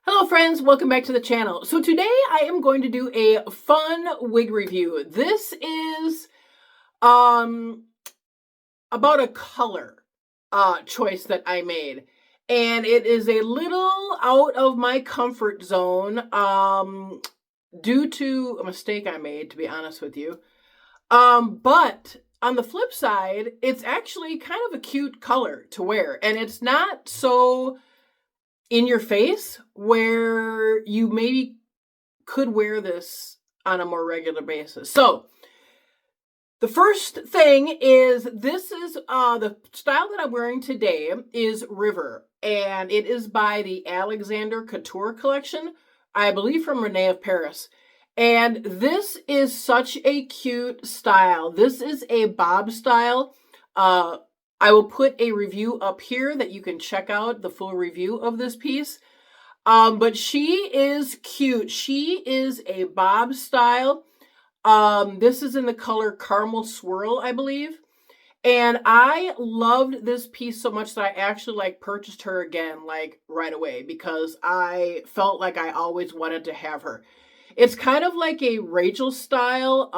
Hello friends, welcome back to the channel. So today I am going to do a fun wig review. This is about a color choice that I made. And it is a little out of my comfort zone due to a mistake I made, to be honest with you. But on the flip side, it's actually kind of a cute color to wear. And it's not so in your face where you maybe could wear this on a more regular basis. So the first thing is this is the style that I'm wearing today is River, and it is by the Alexander Couture collection, I believe from Renee of Paris. And this is such a cute style. This is a bob style. I will put a review up here that you can check out the full review of this piece. But she is cute. She is a bob style. This is in the color Caramel Swirl, I believe. And I loved this piece so much that I actually purchased her again right away because I felt like I always wanted to have her. It's kind of like a Rachel style,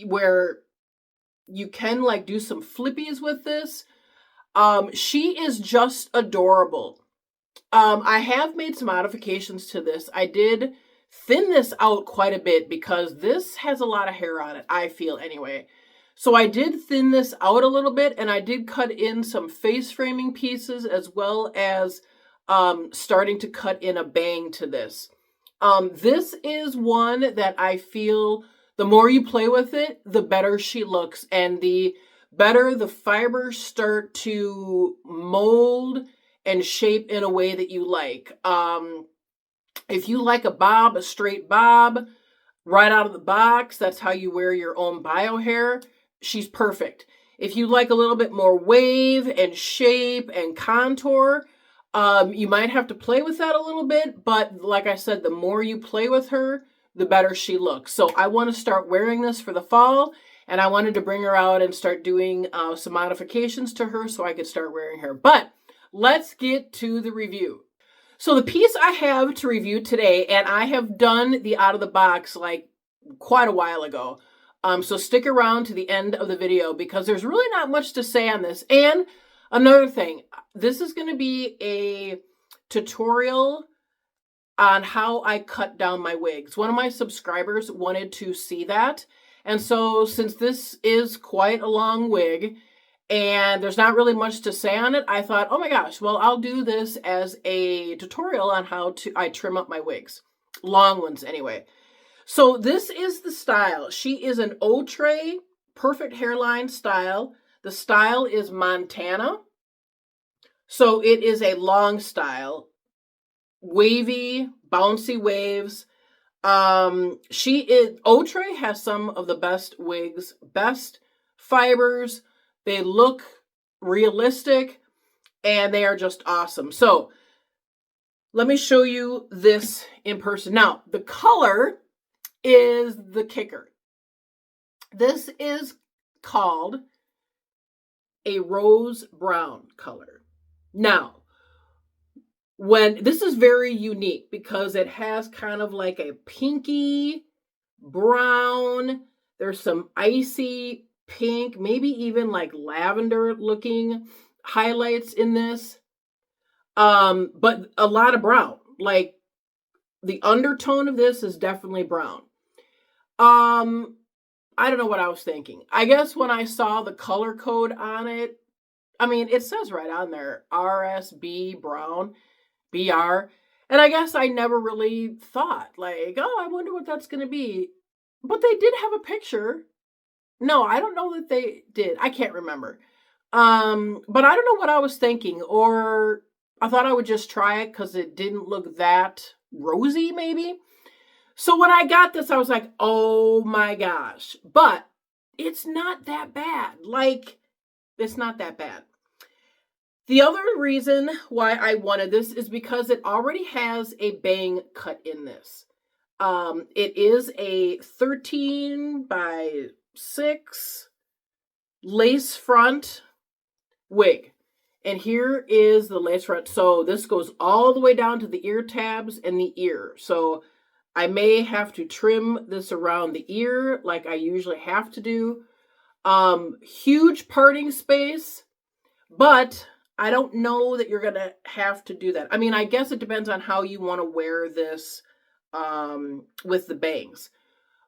where you can do some flippies with this. She is just adorable. I have made some modifications to this. I did thin this out quite a bit because this has a lot of hair on it, I feel anyway. So I did thin this out a little bit, and I did cut in some face framing pieces as well as starting to cut in a bang to this. This is one that I feel the more you play with it, the better she looks, and the better the fibers start to mold and shape in a way that you like. If you like a bob, a straight bob, right out of the box, that's how you wear your own bio hair, she's perfect. If you like a little bit more wave and shape and contour, you might have to play with that a little bit, but like I said, the more you play with her, the better she looks. So I want to start wearing this for the fall, and I wanted to bring her out and start doing some modifications to her so I could start wearing her. But let's get to the review. So the piece I have to review today, and I have done the out of the box quite a while ago. So stick around to the end of the video because there's really not much to say on this. And another thing, this is going to be a tutorial on how I cut down my wigs. One of my subscribers wanted to see that. And so since this is quite a long wig and there's not really much to say on it, I thought, oh my gosh, well, I'll do this as a tutorial on how I trim up my wigs. Long ones anyway. So this is the style. She is an Outre perfect hairline style. The style is Montana. So it is a long style. Wavy, bouncy waves. Outre has some of the best wigs, best fibers. They look realistic and they are just awesome. So let me show you this in person. Now, the color is the kicker. This is called a rose brown color. Now, this is very unique because it has kind of like a pinky brown. There's some icy pink, maybe even lavender looking highlights in this. But a lot of brown. The undertone of this is definitely brown. I don't know what I was thinking. I guess when I saw the color code on it, I mean, it says right on there, RSB brown. BR. And I guess I never really thought oh, I wonder what that's going to be. But they did have a picture. No, I don't know that they did. I can't remember. But I don't know what I was thinking, or I thought I would just try it because it didn't look that rosy maybe. So when I got this, I was like, oh my gosh. But it's not that bad. It's not that bad. The other reason why I wanted this is because it already has a bang cut in this. It is a 13 by 6 lace front wig. And here is the lace front. So this goes all the way down to the ear tabs and the ear. So I may have to trim this around the ear like I usually have to do. Huge parting space, but I don't know that you're going to have to do that. I mean, I guess it depends on how you want to wear this with the bangs.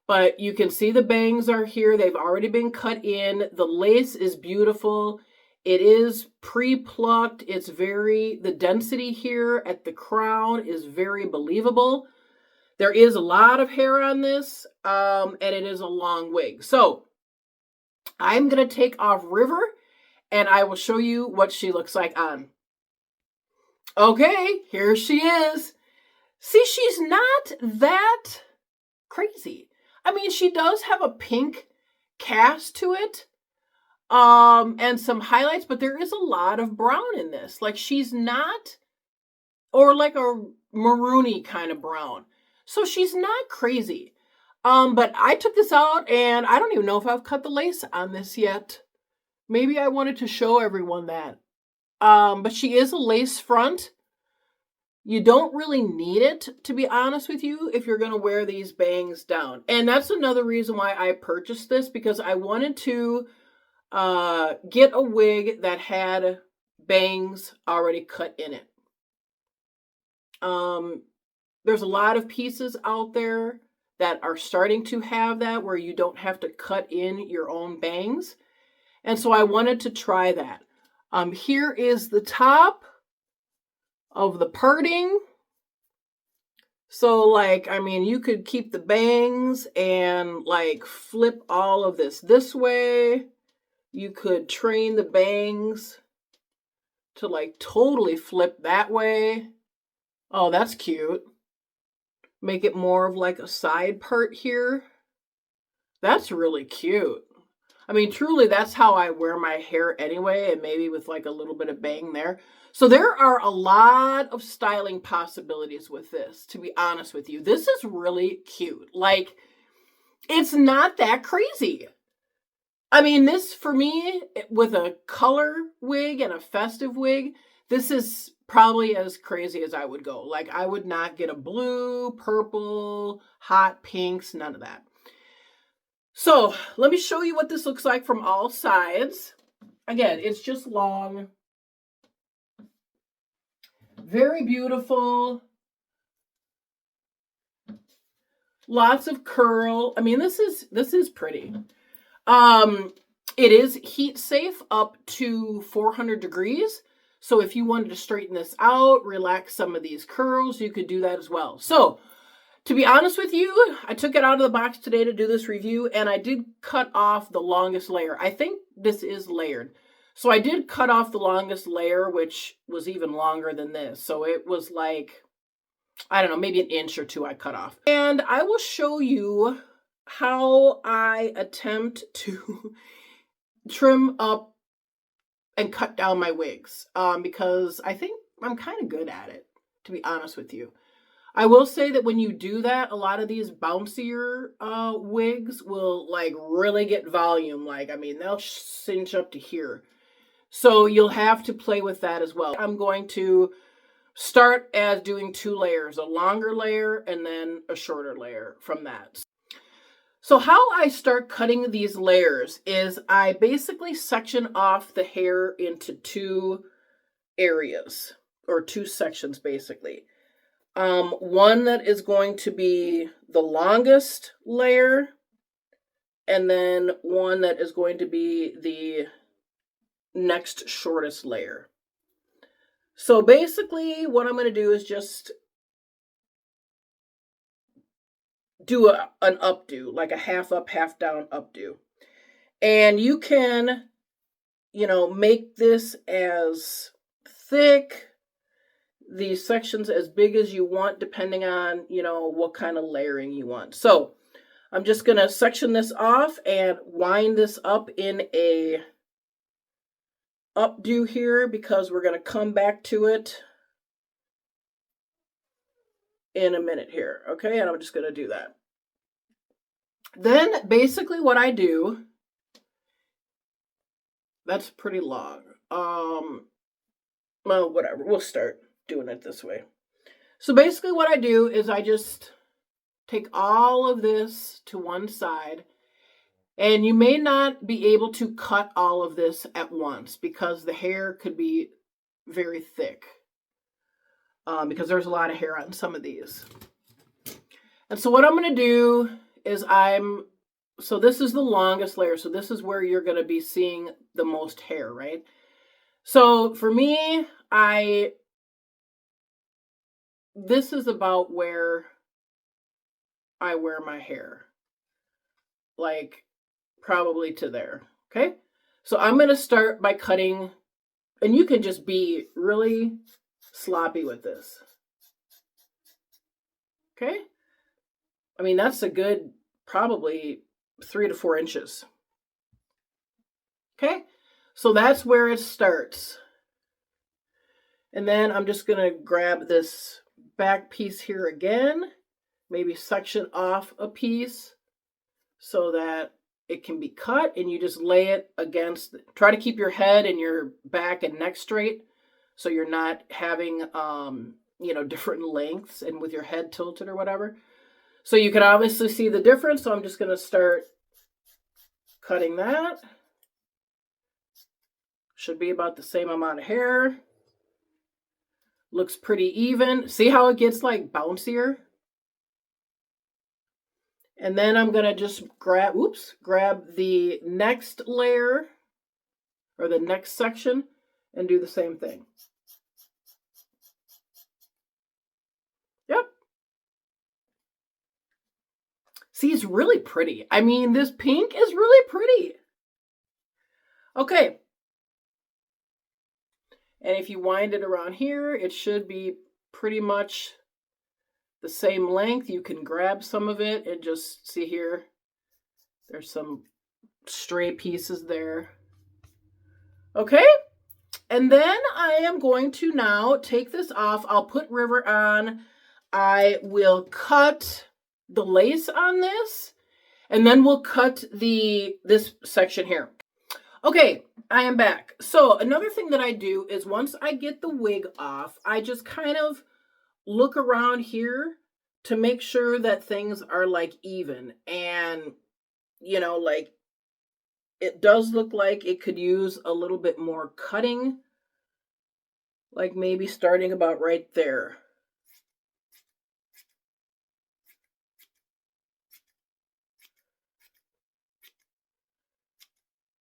But you can see the bangs are here. They've already been cut in. The lace is beautiful. It is pre-plucked. It's the density here at the crown is very believable. There is a lot of hair on this, and it is a long wig. So I'm going to take off River, and I will show you what she looks like on. Okay, here she is. See, she's not that crazy. I mean, she does have a pink cast to it, and some highlights, but there is a lot of brown in this. Like, she's not, or like a maroony kind of brown. So she's not crazy. But I took this out, and I don't even know if I've cut the lace on this yet. Maybe I wanted to show everyone that. But she is a lace front. You don't really need it, to be honest with you, if you're going to wear these bangs down. And that's another reason why I purchased this, because I wanted to get a wig that had bangs already cut in it. There's a lot of pieces out there that are starting to have that, where you don't have to cut in your own bangs. And so I wanted to try that. Here is the top of the parting. So, like, I mean, you could keep the bangs and like flip all of this way. You could train the bangs to like totally flip that way. Oh, that's cute. Make it more of like a side part here. That's really cute. I mean, truly, that's how I wear my hair anyway, and maybe with like a little bit of bang there. So there are a lot of styling possibilities with this, to be honest with you. This is really cute. Like, it's not that crazy. I mean, this, for me, with a color wig and a festive wig, this is probably as crazy as I would go. Like, I would not get a blue, purple, hot pinks, none of that. So let me show you what this looks like from all sides. Again, it's just long. Very beautiful. Lots of curl. I mean, this is pretty. It is heat safe up to 400 degrees. So if you wanted to straighten this out, relax some of these curls, you could do that as well. So to be honest with you, I took it out of the box today to do this review, and I did cut off the longest layer. I think this is layered. So I did cut off the longest layer, which was even longer than this. So it was like, I don't know, maybe an inch or two I cut off. And I will show you how I attempt to trim up and cut down my wigs, because I think I'm kind of good at it, to be honest with you. I will say that when you do that, a lot of these bouncier wigs will like really get volume. Like, I mean, they'll cinch up to here. So you'll have to play with that as well. I'm going to start as doing 2 layers, a longer layer and then a shorter layer from that. So how I start cutting these layers is I basically section off the hair into 2 areas, or 2 sections basically. One that is going to be the longest layer, and then one that is going to be the next shortest layer. So basically what I'm going to do is just do an updo, like a half up, half down updo. And you can, you know, make this as thick, these sections as big as you want, depending on, you know, what kind of layering you want. So I'm just going to section this off and wind this up in a updo here, because we're going to come back to it in a minute here. Okay, and I'm just going to do that. Then basically what I do, that's pretty long. well, whatever. We'll start doing it this way. So basically what I do is I just take all of this to one side. And you may not be able to cut all of this at once because the hair could be very thick. Because there's a lot of hair on some of these. And so what I'm going to do is so this is the longest layer. So this is where you're going to be seeing the most hair, right? So for me, this is about where I wear my hair. Like probably to there. Okay. So I'm going to start by cutting, and you can just be really sloppy with this. Okay. I mean, that's a good, probably 3 to 4 inches. Okay. So that's where it starts. And then I'm just going to grab this back piece here again, maybe section off a piece so that it can be cut, and you just lay it against, try to keep your head and your back and neck straight so you're not having, different lengths and with your head tilted or whatever. So you can obviously see the difference. So I'm just going to start cutting that. Should be about the same amount of hair. Looks pretty even. See how it gets like bouncier? And then I'm going to just grab the next layer or the next section and do the same thing. Yep. See, it's really pretty. I mean, this pink is really pretty. Okay. And if you wind it around here, it should be pretty much the same length. You can grab some of it and just see here. There's some stray pieces there. Okay. And then I am going to now take this off. I'll put River on. I will cut the lace on this, and then we'll cut this section here. Okay, I am back. So another thing that I do is once I get the wig off, I just kind of look around here to make sure that things are like even. And, like it does look like it could use a little bit more cutting, like maybe starting about right there.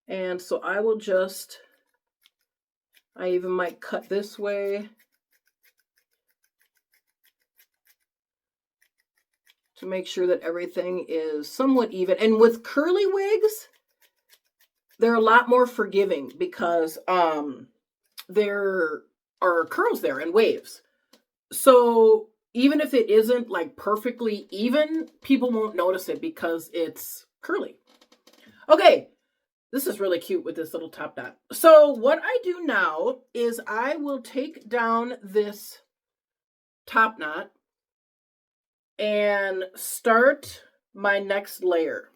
And so I even might cut this way to make sure that everything is somewhat even. And with curly wigs, they're a lot more forgiving because there are curls there and waves. So even if it isn't like perfectly even, people won't notice it because it's curly. Okay, this is really cute with this little top knot. So what I do now is I will take down this top knot and start my next layer.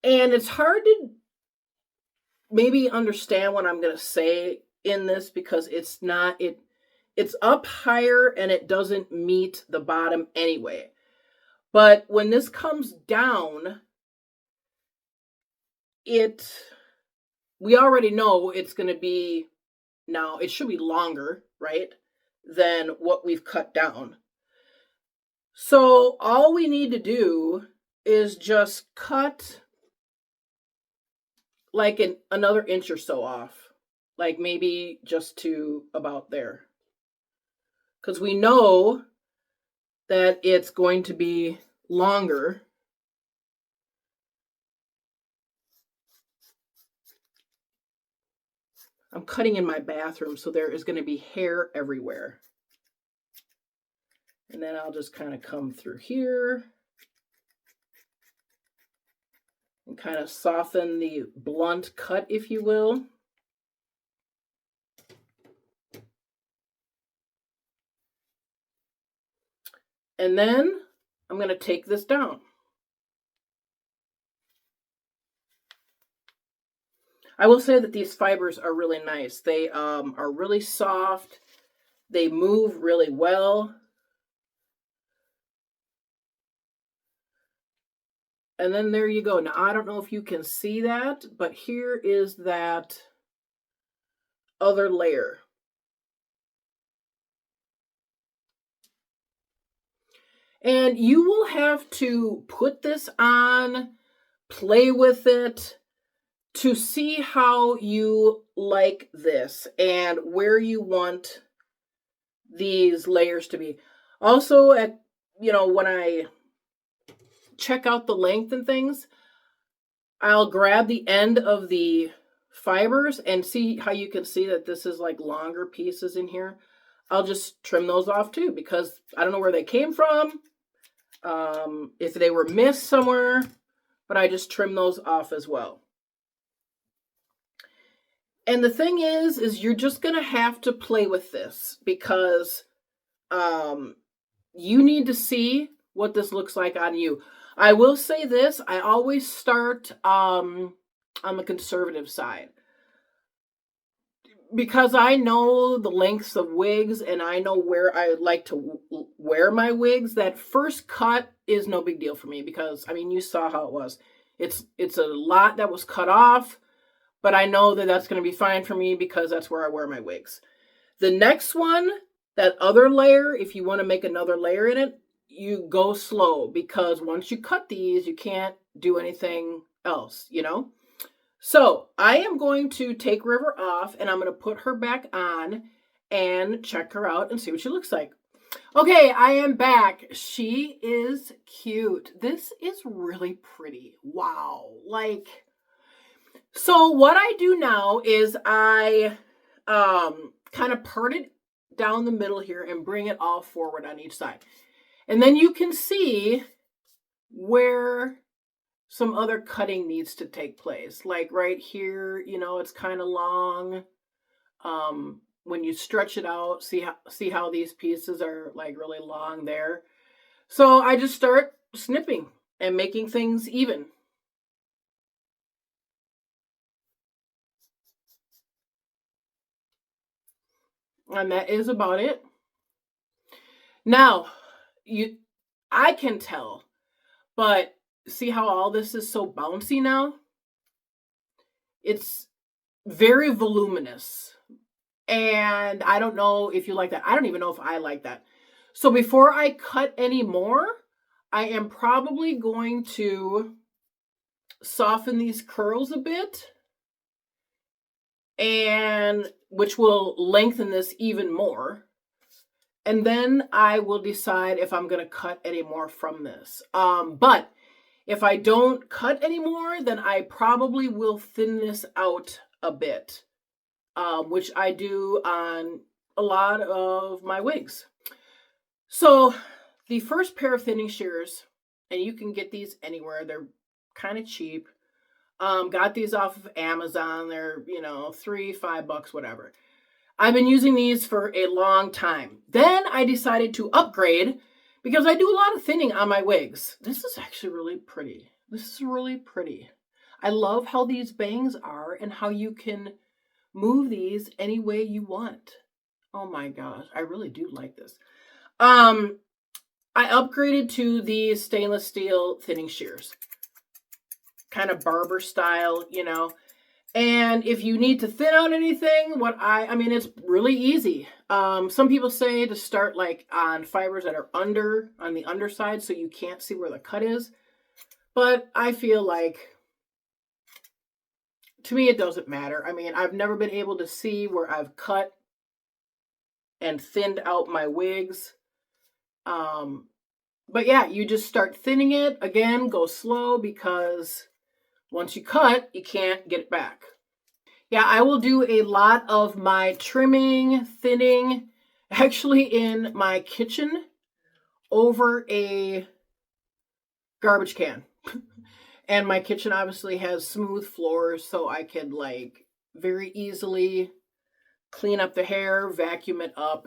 And it's hard to maybe understand what I'm going to say in this because it's up higher and it doesn't meet the bottom anyway. But when this comes down, we already know it's going to be, now it should be longer, right, than what we've cut down. So all we need to do is just cut like another inch or so off, like maybe just to about there. Because we know that it's going to be longer. I'm cutting in my bathroom, so there is going to be hair everywhere. And then I'll just kind of come through here and kind of soften the blunt cut, if you will. And then I'm going to take this down. I will say that these fibers are really nice. They are really soft. They move really well. And then there you go. Now, I don't know if you can see that, but here is that other layer. And you will have to put this on, play with it to see how you like this and where you want these layers to be. Also, when I check out the length and things, I'll grab the end of the fibers and see how you can see that this is like longer pieces in here. I'll just trim those off too, because I don't know where they came from, if they were missed somewhere, but I just trim those off as well. And the thing is you're just going to have to play with this, because you need to see what this looks like on you. I will say this, I always start on the conservative side, because I know the lengths of wigs and I know where I like to wear my wigs. That first cut is no big deal for me, because I mean, you saw how it was. It's a lot that was cut off, but I know that that's going to be fine for me because that's where I wear my wigs. The next one, that other layer, if you want to make another layer in it, you go slow, because once you cut these, you can't do anything else, So I am going to take River off, and I'm going to put her back on and check her out and see what she looks like. Okay, I am back. She is cute. This is really pretty. Wow. So what I do now is I kind of part it down the middle here and bring it all forward on each side. And then you can see where some other cutting needs to take place. Like right here, it's kind of long. When you stretch it out, see how these pieces are like really long there. So I just start snipping and making things even. And that is about it. Now, I can tell, but see how all this is so bouncy now? It's very voluminous. And I don't know if you like that. I don't even know if I like that. So before I cut any more, I am probably going to soften these curls a bit, and which will lengthen this even more. And then I will decide if I'm going to cut any more from this. But if I don't cut anymore, then I probably will thin this out a bit, which I do on a lot of my wigs. So the first pair of thinning shears, and you can get these anywhere. They're kind of cheap. Got these off of Amazon. They're, $3-5, whatever. I've been using these for a long time. Then I decided to upgrade, because I do a lot of thinning on my wigs. This is actually really pretty. This is really pretty. I love how these bangs are and how you can move these any way you want. Oh my gosh, I really do like this. I upgraded to these stainless steel thinning shears. Kind of barber style, And if you need to thin out anything, it's really easy. Some people say to start like on fibers that are on the underside, so you can't see where the cut is. But I feel like, to me, it doesn't matter. I've never been able to see where I've cut and thinned out my wigs. But yeah, you just start thinning it. Again, go slow, because once you cut, you can't get it back. Yeah, I will do a lot of my trimming, thinning, actually in my kitchen over a garbage can. And my kitchen obviously has smooth floors, so I can very easily clean up the hair, vacuum it up.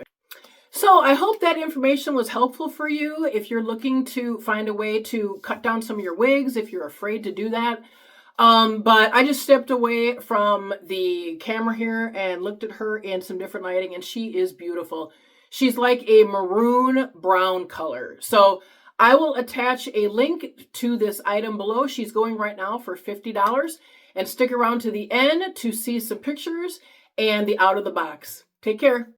So I hope that information was helpful for you if you're looking to find a way to cut down some of your wigs, if you're afraid to do that. But I just stepped away from the camera here and looked at her in some different lighting, and she is beautiful. She's like a maroon brown color. So I will attach a link to this item below. She's going right now for $50. And stick around to the end to see some pictures and the out of the box. Take care.